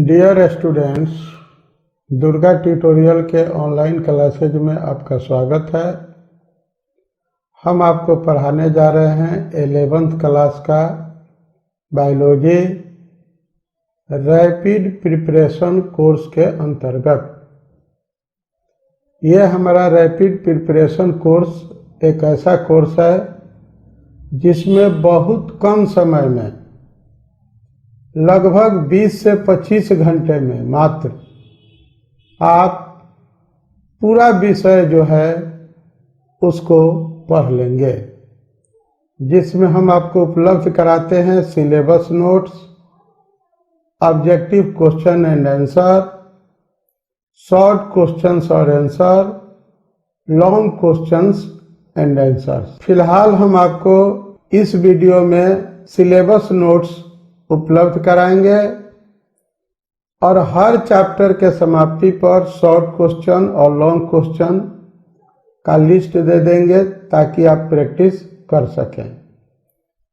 Dear students, Durga tutorial के online classes में आपका स्वागत है। हम आपको पढ़ाने जा रहे हैं 11th क्लास का बायोलॉजी रैपिड प्रिपरेशन कोर्स के अंतर्गत। यह हमारा रैपिड प्रिपरेशन कोर्स एक ऐसा कोर्स है जिसमें बहुत कम समय में लगभग 20 से 25 घंटे में मात्र आप पूरा विषय जो है उसको पढ़ लेंगे, जिसमें हम आपको उपलब्ध कराते हैं syllabus notes, objective question and answer, short questions और answer, long questions and answers. फिलहाल हम आपको इस वीडियो में सिलेबस नोट्स उपलब्ध कराएंगे और हर चैप्टर के समाप्ति पर शॉर्ट क्वेश्चन और लॉन्ग क्वेश्चन का लिस्ट दे देंगे ताकि आप प्रैक्टिस कर सकें।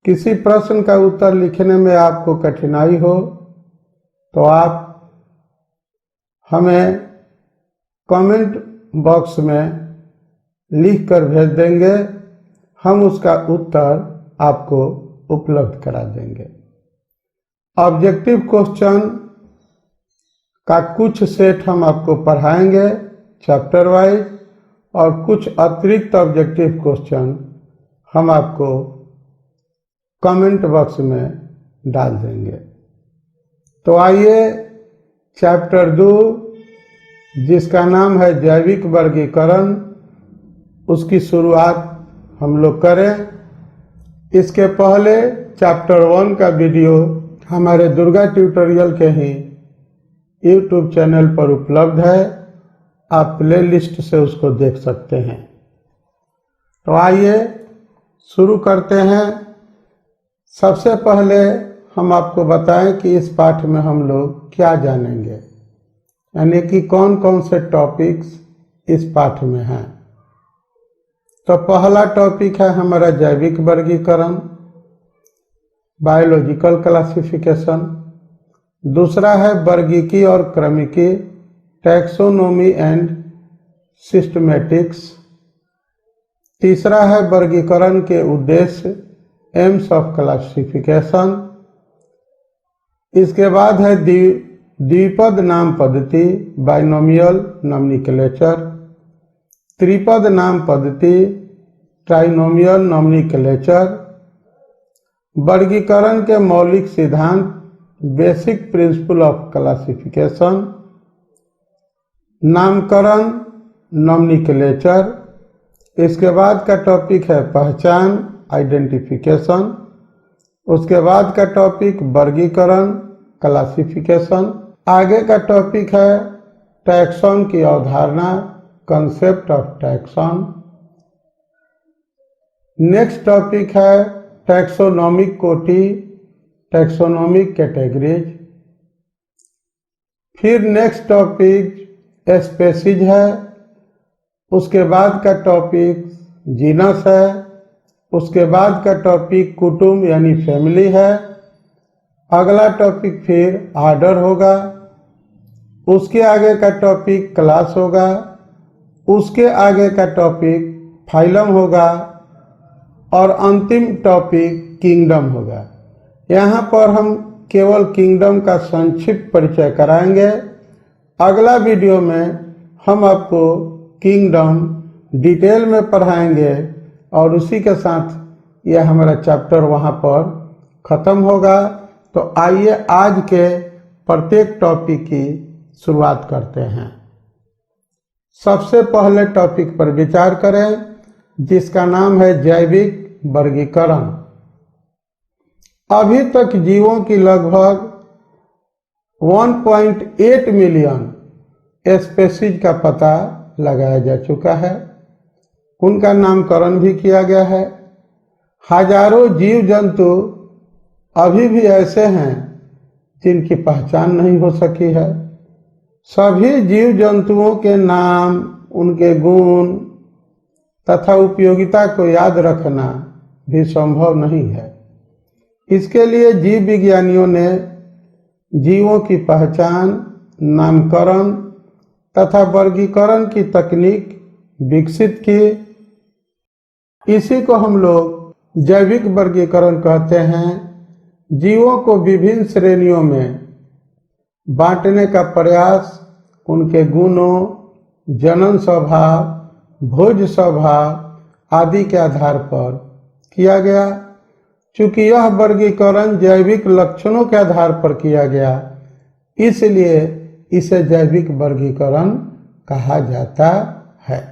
किसी प्रश्न का उत्तर लिखने में आपको कठिनाई हो तो आप हमें कमेंट बॉक्स में लिख कर भेज देंगे, हम उसका उत्तर आपको उपलब्ध करा देंगे। ऑब्जेक्टिव क्वेश्चन का कुछ सेट हम आपको पढ़ाएंगे चैप्टर वाइज और कुछ अतिरिक्त ऑब्जेक्टिव क्वेश्चन हम आपको कमेंट बॉक्स में डाल देंगे। तो आइए चैप्टर 2 जिसका नाम है जैविक वर्गीकरण, उसकी शुरुआत हम लोग करें। इसके पहले चैप्टर 1 का वीडियो हमारे दुर्गा ट्यूटोरियल के ही YouTube चैनल पर उपलब्ध है, आप प्ले लिस्ट से उसको देख सकते हैं। तो आइए शुरू करते हैं। सबसे पहले हम आपको बताएं कि इस पाठ में हम लोग क्या जानेंगे, यानी कि कौन कौन से टॉपिक्स इस पाठ में हैं। तो पहला टॉपिक है हमारा जैविक वर्गीकरण, बायोलॉजिकल क्लासिफिकेशन। दूसरा है वर्गीकी और क्रमिकी, टैक्सोनॉमी एंड सिस्टमेटिक्स। तीसरा है वर्गीकरण के उद्देश्य, एम्स ऑफ क्लासिफिकेशन। इसके बाद है द्विपद नाम पद्धति, बाइनोमियल नॉमेनक्लेचर। त्रिपद नाम पद्धति, ट्राइनोमियल नॉमेनक्लेचर। वर्गीकरण के मौलिक सिद्धांत, बेसिक प्रिंसिपल ऑफ क्लासिफिकेशन। नामकरण, नॉमेनक्लेचर। इसके बाद का टॉपिक है पहचान, आइडेंटिफिकेशन। उसके बाद का टॉपिक वर्गीकरण, क्लासिफिकेशन। आगे का टॉपिक है टैक्सॉन की अवधारणा, concept of taxon. Next topic है टैक्सोनॉमिक कोटि, टैक्सोनॉमिक कैटेगरीज। फिर नेक्स्ट टॉपिक स्पेसीज है। उसके बाद का टॉपिक जीनस है। उसके बाद का टॉपिक कुटुंब यानी फैमिली है। अगला टॉपिक फिर आर्डर होगा। उसके आगे का टॉपिक क्लास होगा। उसके आगे का टॉपिक फाइलम होगा और अंतिम टॉपिक किंगडम होगा। यहाँ पर हम केवल किंगडम का संक्षिप्त परिचय कराएंगे। अगला वीडियो में हम आपको किंगडम डिटेल में पढ़ाएंगे और उसी के साथ यह हमारा चैप्टर वहाँ पर ख़त्म होगा। तो आइए आज के प्रत्येक टॉपिक की शुरुआत करते हैं। सबसे पहले टॉपिक पर विचार करें जिसका नाम है जैविक वर्गीकरण। अभी तक जीवों की लगभग 1.8 मिलियन स्पेसीज का पता लगाया जा चुका है, उनका नामकरण भी किया गया है। हजारों जीव जंतु अभी भी ऐसे हैं जिनकी पहचान नहीं हो सकी है। सभी जीव जंतुओं के नाम, उनके गुण तथा उपयोगिता को याद रखना भी संभव नहीं है। इसके लिए जीव विज्ञानियों ने जीवों की पहचान, नामकरण तथा वर्गीकरण की तकनीक विकसित की। इसी को हम लोग जैविक वर्गीकरण कहते हैं। जीवों को विभिन्न श्रेणियों में बांटने का प्रयास उनके गुणों, जनन स्वभाव, भोज स्वभाव आदि के आधार पर किया गया। चूंकि यह वर्गीकरण जैविक लक्षणों के आधार पर किया गया, इसलिए इसे जैविक वर्गीकरण कहा जाता है।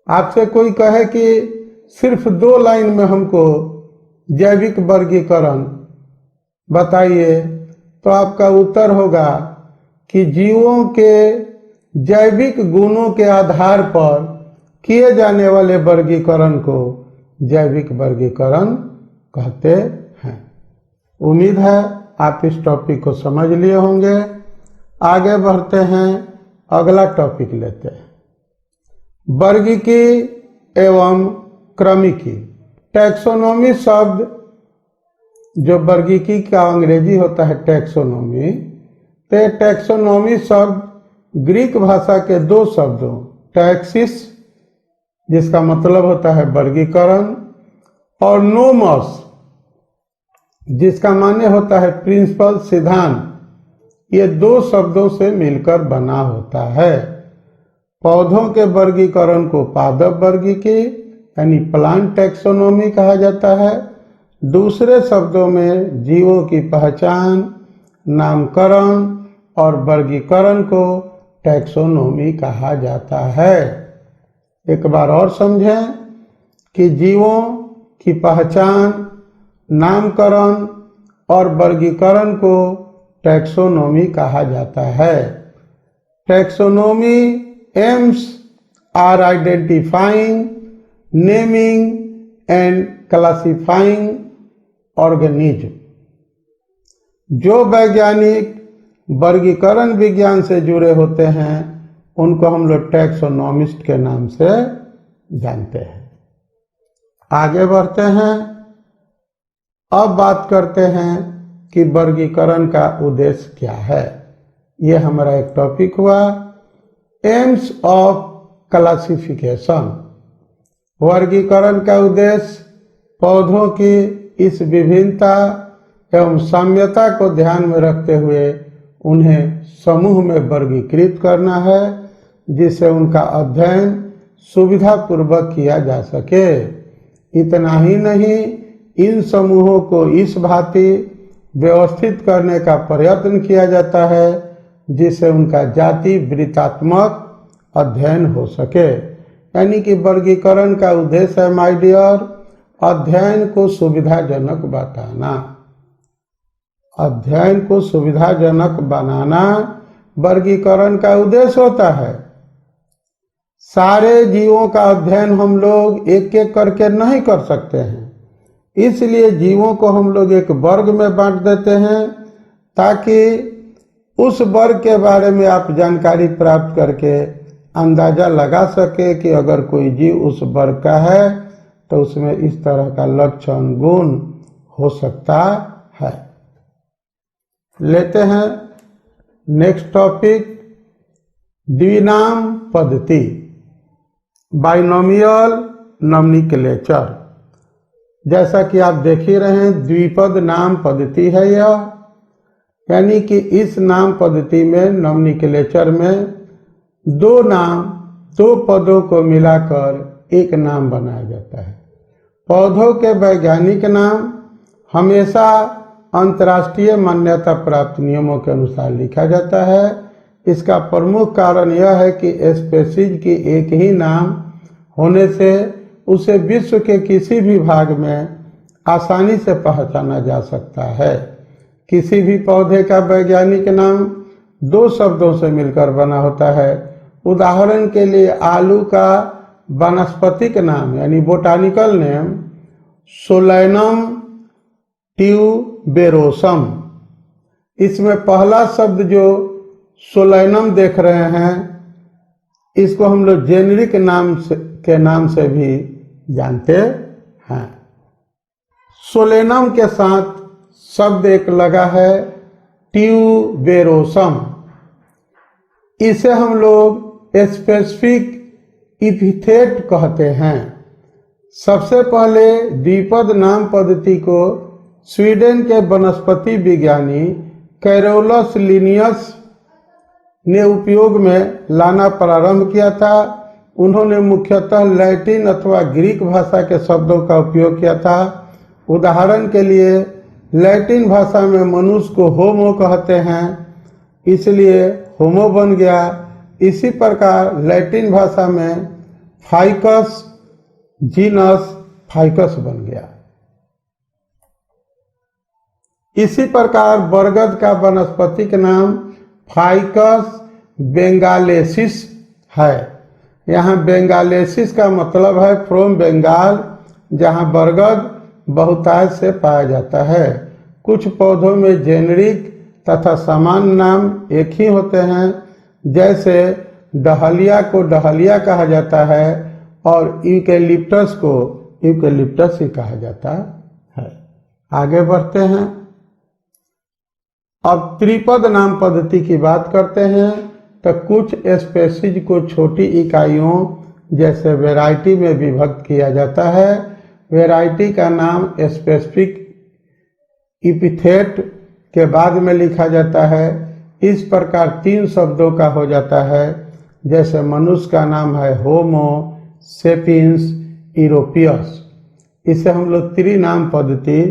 आपसे कोई कहे कि सिर्फ 2 लाइन में हमको जैविक वर्गीकरण बताइए, तो आपका उत्तर होगा कि जीवों के जैविक गुणों के आधार पर किए जाने वाले वर्गीकरण को जैविक वर्गीकरण कहते हैं। उम्मीद है आप इस टॉपिक को समझ लिए होंगे। आगे बढ़ते हैं, अगला टॉपिक लेते हैं, वर्गीकी एवं क्रमिकी। टैक्सोनॉमी शब्द, जो वर्गीकी का अंग्रेजी होता है टैक्सोनॉमी, तो टैक्सोनॉमी शब्द ग्रीक भाषा के 2 शब्दों टैक्सिस, जिसका मतलब होता है वर्गीकरण, और नोमस, जिसका माने होता है प्रिंसिपल, सिद्धांत, ये 2 शब्दों से मिलकर बना होता है। पौधों के वर्गीकरण को पादप वर्गीकी यानी प्लांट टैक्सोनॉमी कहा जाता है। दूसरे शब्दों में जीवों की पहचान, नामकरण और वर्गीकरण को टैक्सोनॉमी कहा जाता है। एक बार और समझें कि जीवों की पहचान, नामकरण और वर्गीकरण को टैक्सोनॉमी कहा जाता है। Taxonomy aims are identifying, naming and classifying organism. जो वैज्ञानिक वर्गीकरण विज्ञान से जुड़े होते हैं, उनको हम लोग टैक्सोनॉमिस्ट के नाम से जानते हैं। आगे बढ़ते हैं, अब बात करते हैं कि वर्गीकरण का उद्देश्य क्या है। यह हमारा एक टॉपिक हुआ, एम्स ऑफ क्लासिफिकेशन। वर्गीकरण का उद्देश्य पौधों की इस विभिन्नता एवं साम्यता को ध्यान में रखते हुए उन्हें समूह में वर्गीकृत करना है, जिससे उनका अध्ययन सुविधापूर्वक किया जा सके। इतना ही नहीं, इन समूहों को इस भांति व्यवस्थित करने का प्रयत्न किया जाता है जिससे उनका जाति वृत्तात्मक अध्ययन हो सके। यानी कि वर्गीकरण का उद्देश्य है माय डियर, अध्ययन को सुविधाजनक बताना। अध्ययन को सुविधाजनक बनाना वर्गीकरण का उद्देश्य होता है। सारे जीवों का अध्ययन हम लोग एक एक करके नहीं कर सकते हैं, इसलिए जीवों को हम लोग एक वर्ग में बांट देते हैं ताकि उस वर्ग के बारे में आप जानकारी प्राप्त करके अंदाजा लगा सके कि अगर कोई जीव उस वर्ग का है तो उसमें इस तरह का लक्षण, गुण हो सकता है। लेते हैं नेक्स्ट टॉपिक, द्विनाम पद्धति, बाइनोमियल नॉमेनक्लेचर। जैसा कि आप देख ही रहे हैं, द्विपद नाम पद्धति है यह, यानी कि इस नाम पद्धति में नॉमेनक्लेचर में 2 नाम, 2 पदों को मिलाकर एक नाम बनाया जाता है। पौधों के वैज्ञानिक नाम हमेशा अंतर्राष्ट्रीय मान्यता प्राप्त नियमों के अनुसार लिखा जाता है। इसका प्रमुख कारण यह है कि स्पेसीज की एक ही नाम होने से उसे विश्व के किसी भी भाग में आसानी से पहचाना जा सकता है। किसी भी पौधे का वैज्ञानिक नाम 2 शब्दों से मिलकर बना होता है। उदाहरण के लिए आलू का वानस्पतिक नाम यानी बोटानिकल नेम सोलैनम ट्यूबेरोसम। इसमें पहला शब्द जो सोलैनम देख रहे हैं, इसको हम लोग जेनेरिक नाम के नाम से भी जानते हैं। सोलेनम के साथ शब्द एक लगा है ट्यूबेरोसम। इसे हम लोग स्पेसिफिक इपिथेट कहते हैं। सबसे पहले द्विपद नाम पद्धति को स्वीडन के वनस्पति विज्ञानी कैरोलस लिनियस ने उपयोग में लाना प्रारंभ किया था। उन्होंने मुख्यतः लैटिन अथवा ग्रीक भाषा के शब्दों का उपयोग किया था। उदाहरण के लिए लैटिन भाषा में मनुष्य को होमो कहते हैं, इसलिए होमो बन गया। इसी प्रकार लैटिन भाषा में फाइकस जीनस फाइकस बन गया। इसी प्रकार बरगद का वानस्पतिक नाम फाइकस बेंगालेसिस है। यहाँ बेंगालेसिस का मतलब है फ्रॉम बंगाल, जहाँ बरगद बहुतायत से पाया जाता है। कुछ पौधों में जेनेरिक तथा सामान्य नाम एक ही होते हैं, जैसे डहलिया को डहलिया कहा जाता है और यूकेलिप्टस को यूकेलिप्टस ही कहा जाता है। आगे बढ़ते हैं। अब त्रिपद नाम पद्धति की बात करते हैं। तो कुछ स्पेसीज को छोटी इकाइयों जैसे वैरायटी में विभक्त किया जाता है। वैरायटी का नाम स्पेसिफिक इपिथेट के बाद में लिखा जाता है। इस प्रकार 3 शब्दों का हो जाता है, जैसे मनुष्य का नाम है होमो सेपियंस यूरोपियस। इसे हम लोग त्रिनाम पद्धति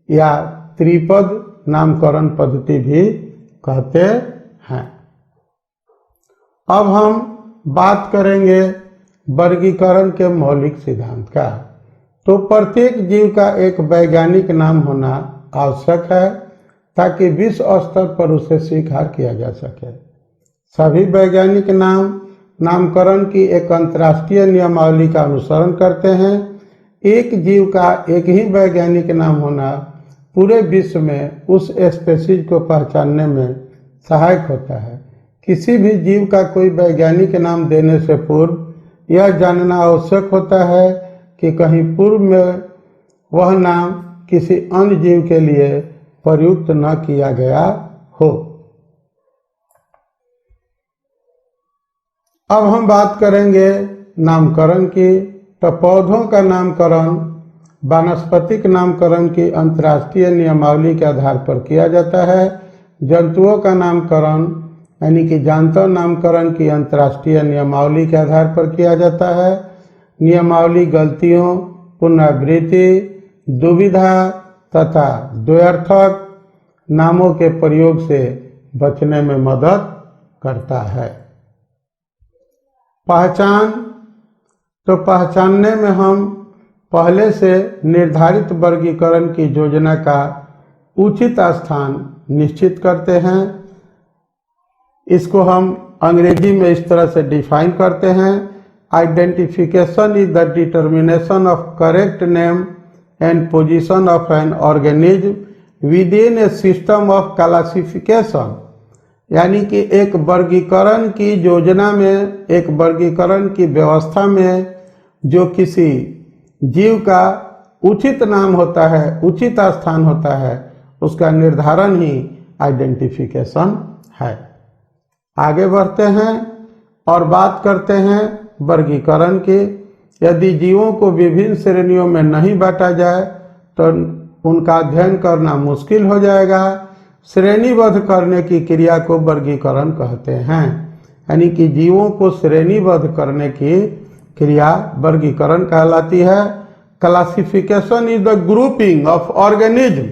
या त्रिपद नामकरण पद्धति भी कहते हैं। अब हम बात करेंगे वर्गीकरण के मौलिक सिद्धांत का। तो प्रत्येक जीव का एक वैज्ञानिक नाम होना आवश्यक है, ताकि विश्व स्तर पर उसे स्वीकार किया जा सके। सभी वैज्ञानिक नामकरण की एक अंतर्राष्ट्रीय नियमावली का अनुसरण करते हैं। एक जीव का एक ही वैज्ञानिक नाम होना पूरे विश्व में उस स्पेसीज को पहचानने में सहायक होता है। किसी भी जीव का कोई वैज्ञानिक नाम देने से पूर्व यह जानना आवश्यक होता है कि कहीं पूर्व में वह नाम किसी अन्य जीव के लिए प्रयुक्त न किया गया हो। अब हम बात करेंगे नामकरण की। तो पौधों का नामकरण वानस्पतिक नामकरण की अंतर्राष्ट्रीय नियमावली के आधार पर किया जाता है। जंतुओं का नामकरण यानी कि जानवर नामकरण की अंतर्राष्ट्रीय नियमावली के आधार पर किया जाता है। नियमावली गलतियों, पुनरावृत्ति, दुविधा तथा द्व्यर्थक नामों के प्रयोग से बचने में मदद करता है। पहचान। तो पहचानने में हम पहले से निर्धारित वर्गीकरण की योजना का उचित स्थान निश्चित करते हैं। इसको हम अंग्रेजी में इस तरह से डिफाइन करते हैं। Identification is the determination of correct name and position of an organism with in A system of classification. यानी कि एक वर्गीकरण की योजना में, एक वर्गीकरण की व्यवस्था में जो किसी जीव का उचित नाम होता है, उचित स्थान होता है, उसका निर्धारण ही आइडेंटिफिकेशन है। आगे बढ़ते हैं और बात करते हैं वर्गीकरण की। यदि जीवों को विभिन्न श्रेणियों में नहीं बांटा जाए तो उनका अध्ययन करना मुश्किल हो जाएगा। श्रेणीबद्ध करने की क्रिया को वर्गीकरण कहते हैं। यानी कि जीवों को श्रेणीबद्ध करने की क्रिया वर्गीकरण कहलाती है। Classification is the grouping of organism.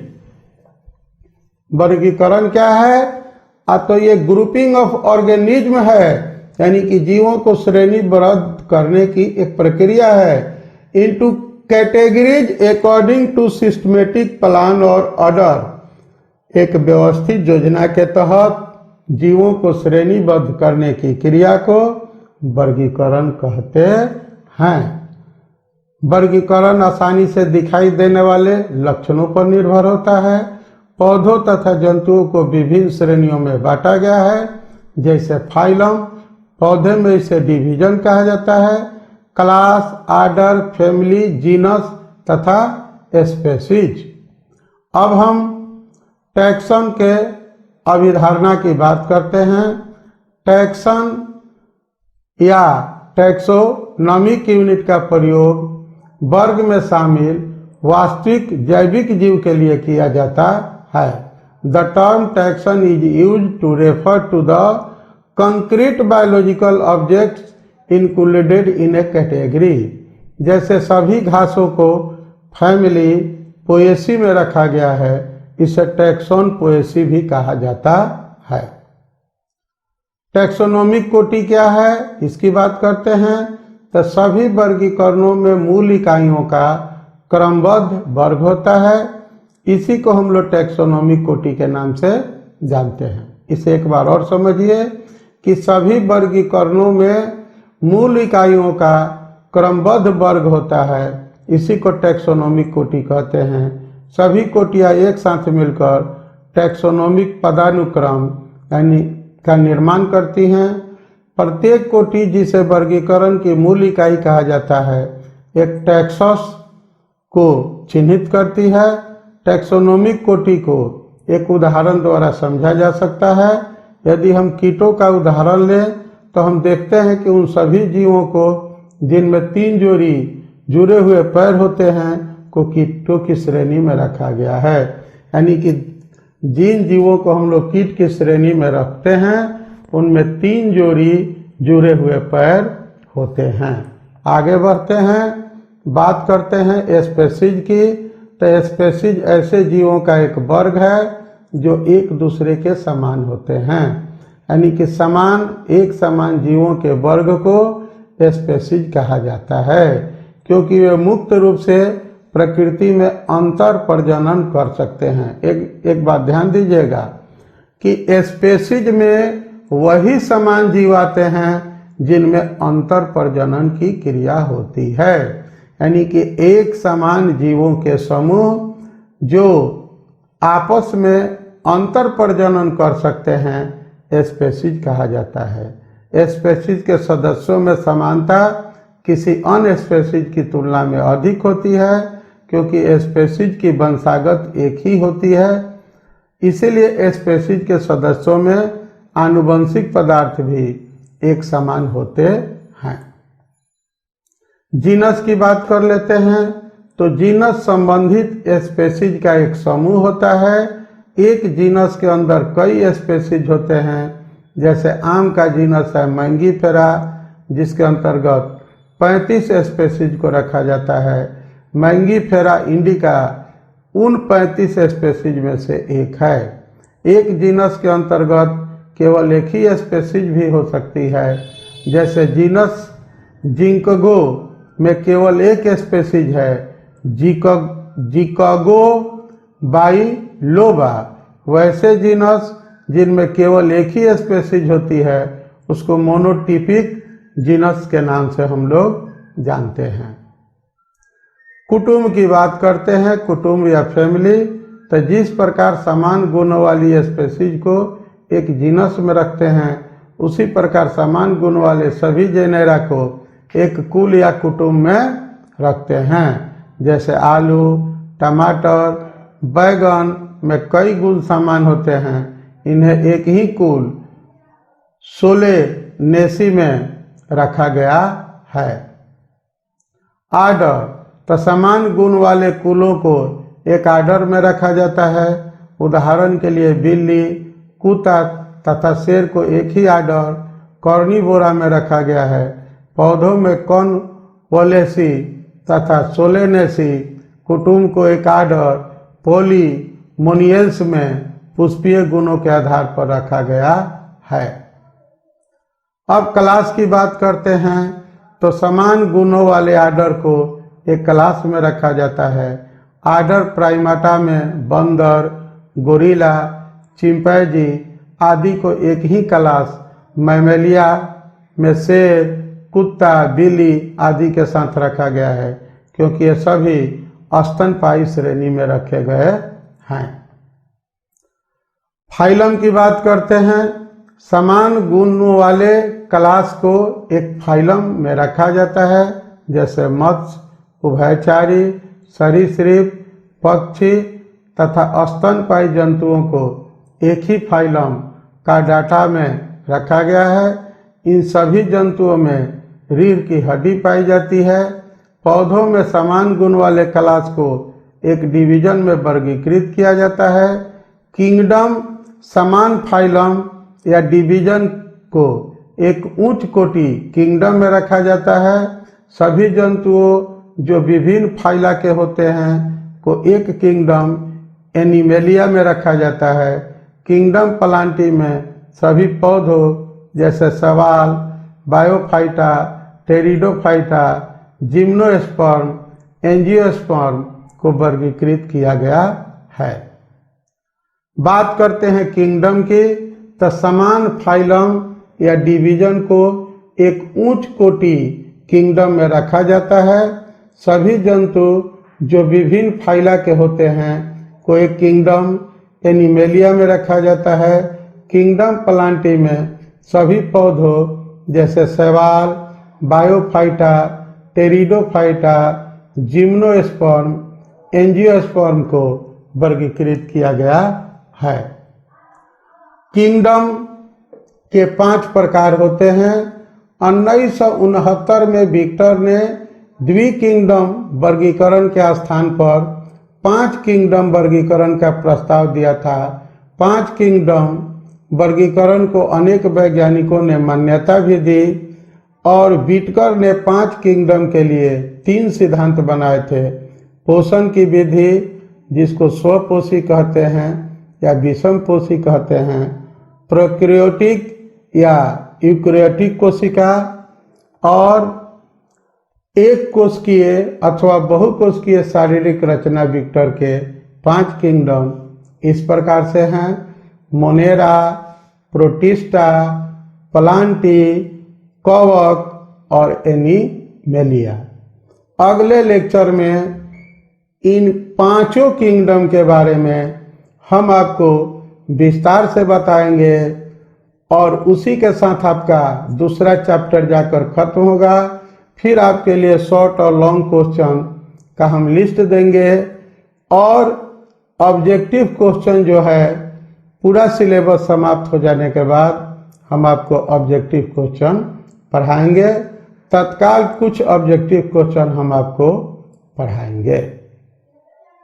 वर्गीकरण क्या है? तो ये ग्रुपिंग ऑफ ऑर्गेनिज्म है, यानी कि जीवों को श्रेणीबद्ध करने की एक प्रक्रिया है। Into categories according to systematic plan और ऑर्डर। एक व्यवस्थित योजना के तहत जीवों को श्रेणीबद्ध करने की क्रिया को वर्गीकरण कहते हैं। वर्गीकरण आसानी से दिखाई देने वाले लक्षणों पर निर्भर होता है। पौधों तथा जंतुओं को विभिन्न श्रेणियों में बांटा गया है, जैसे फाइलम, पौधे में इसे डिवीजन कहा जाता है। क्लास, आर्डर, फैमिली, जीनस तथा स्पेसीज। अब हम टैक्सन के अभिधारणा की बात करते हैं। टैक्सन या टैक्सोनॉमिक यूनिट का प्रयोग वर्ग में शामिल वास्तविक जैविक जीव के लिए किया जाता है। The term taxon is used to refer to the concrete biological objects included in a category. जैसे सभी घासों को फैमिली पोएसी में रखा गया है, इसे टैक्सोन पोएसी भी कहा जाता है। टैक्सोनॉमिक कोटि क्या है, इसकी बात करते हैं। तो सभी वर्गीकरणों में मूल इकाइयों का क्रमबद्ध वर्ग होता है, इसी को हम लोग टैक्सोनॉमिक कोटि के नाम से जानते हैं। इसे एक बार और समझिए कि सभी वर्गीकरणों में मूल इकाइयों का क्रमबद्ध वर्ग होता है, इसी को टैक्सोनॉमिक कोटि कहते हैं। सभी कोटियां एक साथ मिलकर टैक्सोनॉमिक पदानुक्रम यानी का निर्माण करती हैं। प्रत्येक कोटि जिसे वर्गीकरण की मूल इकाई कहा जाता है, एक टैक्सस को चिन्हित करती है। टैक्सोनॉमिक कोटि को एक उदाहरण द्वारा समझा जा सकता है। यदि हम कीटों का उदाहरण लें तो हम देखते हैं कि उन सभी जीवों को जिनमें 3 जोड़ी जुड़े हुए पैर होते हैं को कीटों की श्रेणी में रखा गया है। यानी कि जिन जीवों को हम लोग कीट की श्रेणी में रखते हैं उनमें 3 जोड़ी जुड़े हुए पैर होते हैं। आगे बढ़ते हैं, बात करते हैं स्पेसीज की। तो स्पेसीज ऐसे जीवों का एक वर्ग है जो एक दूसरे के समान होते हैं। यानी कि एक समान जीवों के वर्ग को स्पेसीज कहा जाता है, क्योंकि वे मुक्त रूप से प्रकृति में अंतर प्रजनन कर सकते हैं। एक बात ध्यान दीजिएगा कि स्पेसीज में वही समान जीव आते हैं जिनमें अंतर प्रजनन की क्रिया होती है। यानी कि एक समान जीवों के समूह जो आपस में अंतर प्रजनन कर सकते हैं स्पेसीज कहा जाता है। स्पेसीज के सदस्यों में समानता किसी अन्य स्पेसीज की तुलना में अधिक होती है, क्योंकि स्पेसीज की वंशागत एक ही होती है। इसीलिए स्पेसीज के सदस्यों में आनुवंशिक पदार्थ भी एक समान होते हैं। जीनस की बात कर लेते हैं। तो जीनस संबंधित स्पेसीज का एक समूह होता है। एक जीनस के अंदर कई स्पेसीज होते हैं। जैसे आम का जीनस है मैंगीफेरा, जिसके अंतर्गत 35 स्पेसीज को रखा जाता है। मैंगीफेरा इंडिका उन 35 स्पेसीज में से एक है। एक जीनस के अंतर्गत केवल एक ही स्पेसीज भी हो सकती है। जैसे जीनस जिंकगो में केवल एक स्पेसीज है, जिकागो बाइलोबा। वैसे जीनस जिनमें केवल एक ही स्पेसीज होती है उसको मोनोटिपिक जीनस के नाम से हम लोग जानते हैं। कुटुंब की बात करते हैं। कुटुंब या फैमिली, तो जिस प्रकार समान गुणों वाली स्पेसीज को एक जीनस में रखते हैं, उसी प्रकार समान गुण वाले सभी जेनेरा को एक कुल या कुटुंब में रखते हैं। जैसे आलू, टमाटर, बैगन में कई गुण समान होते हैं, इन्हें एक ही कुल सोलेनेसी में रखा गया है। आर्डर, तो समान गुण वाले कुलों को एक आर्डर में रखा जाता है। उदाहरण के लिए बिल्ली, कुत्ता तथा शेर को एक ही आर्डर कॉर्निवोरा में रखा गया है। पौधों में कॉन्वोलेसी तथा सोलेनेसी कुटुंब को एक आर्डर पॉलीमोनियल्स में पुष्पीय गुणों के आधार पर रखा गया है। अब क्लास की बात करते हैं। तो समान गुणों वाले आर्डर को एक क्लास में रखा जाता है। आर्डर प्राइमाटा में बंदर, गोरिल्ला, चिंपैंजी आदि को एक ही क्लास मैमेलिया में शेर, कुत्ता, बिल्ली आदि के साथ रखा गया है, क्योंकि ये सभी स्तनपायी श्रेणी में रखे गए हैं। फाइलम की बात करते हैं। समान गुणों वाले क्लास को एक फाइलम में रखा जाता है। जैसे मत्स्य, उभयचारी, सरीसृप, पक्षी तथा स्तनपायी जंतुओं को एक ही फाइलम का डाटा में रखा गया है। इन सभी जंतुओं में रीढ़ की हड्डी पाई जाती है। पौधों में समान गुण वाले क्लास को एक डिवीजन में वर्गीकृत किया जाता है। किंगडम समान फाइलम या डिवीजन को एक उच्च कोटि किंगडम में रखा जाता है। सभी जंतुओं जो विभिन्न फाइला के होते हैं को एक किंगडम एनिमेलिया में रखा जाता है। किंगडम प्लांटी में सभी पौधों जैसे शैवाल, बायोफाइटा, टेरिडोफाइटा, जिम्नोस्पर्म, एंजियोस्पर्म को वर्गीकृत किया गया है। बात करते हैं किंगडम की, तो समान फाइलम या डिवीजन को एक उच्च कोटि किंगडम में रखा जाता है। सभी जंतु जो विभिन्न फाइला के होते हैं को एक किंगडम एनिमेलिया में रखा जाता है। किंगडम प्लांटी में सभी पौधों जैसे शैवाल, बायोफाइटा, टेरिडोफाइटा, जिम्नोस्पर्म, एंजियोस्पर्म को वर्गीकृत किया गया है। किंगडम के 5 प्रकार होते हैं। 1969 में विक्टर ने द्विकिंगडम वर्गीकरण के स्थान पर 5 किंगडम वर्गीकरण का प्रस्ताव दिया था। 5 किंगडम वर्गीकरण को अनेक वैज्ञानिकों ने मान्यता भी दी और विटकर ने 5 किंगडम के लिए 3 सिद्धांत बनाए थे। पोषण की विधि, जिसको स्वपोषी कहते हैं या विषम पोषी कहते हैं, प्रोकैरियोटिक या यूकैरियोटिक कोशिका और एक कोशिकीय अथवा बहुकोशिकीय शारीरिक रचना। विक्टर के 5 किंगडम इस प्रकार से हैं: मोनेरा, प्रोटिस्टा, प्लांटी, कवक और एनिमेलिया। अगले लेक्चर में इन 5 किंगडम के बारे में हम आपको विस्तार से बताएंगे और उसी के साथ आपका दूसरा चैप्टर जाकर खत्म होगा। फिर आपके लिए शॉर्ट और लॉन्ग क्वेश्चन का हम लिस्ट देंगे और ऑब्जेक्टिव क्वेश्चन जो है पूरा सिलेबस समाप्त हो जाने के बाद हम आपको ऑब्जेक्टिव क्वेश्चन पढ़ाएंगे। तत्काल कुछ ऑब्जेक्टिव क्वेश्चन हम आपको पढ़ाएंगे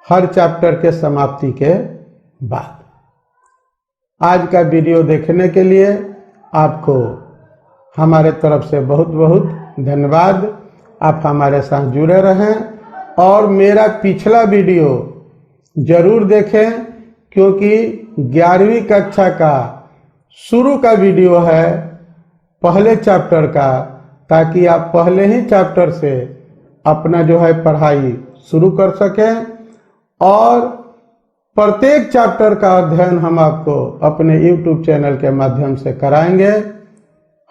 हर चैप्टर के समाप्ति के बाद। आज का वीडियो देखने के लिए आपको हमारे तरफ से बहुत बहुत धन्यवाद। आप हमारे साथ जुड़े रहें और मेरा पिछला वीडियो जरूर देखें, क्योंकि 11वीं कक्षा का शुरू का वीडियो है पहले चैप्टर का, ताकि आप पहले ही चैप्टर से अपना जो है पढ़ाई शुरू कर सकें और प्रत्येक चैप्टर का अध्ययन हम आपको अपने YouTube चैनल के माध्यम से कराएंगे।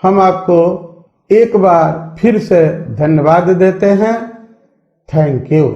हम आपको एक बार फिर से धन्यवाद देते हैं। Thank you.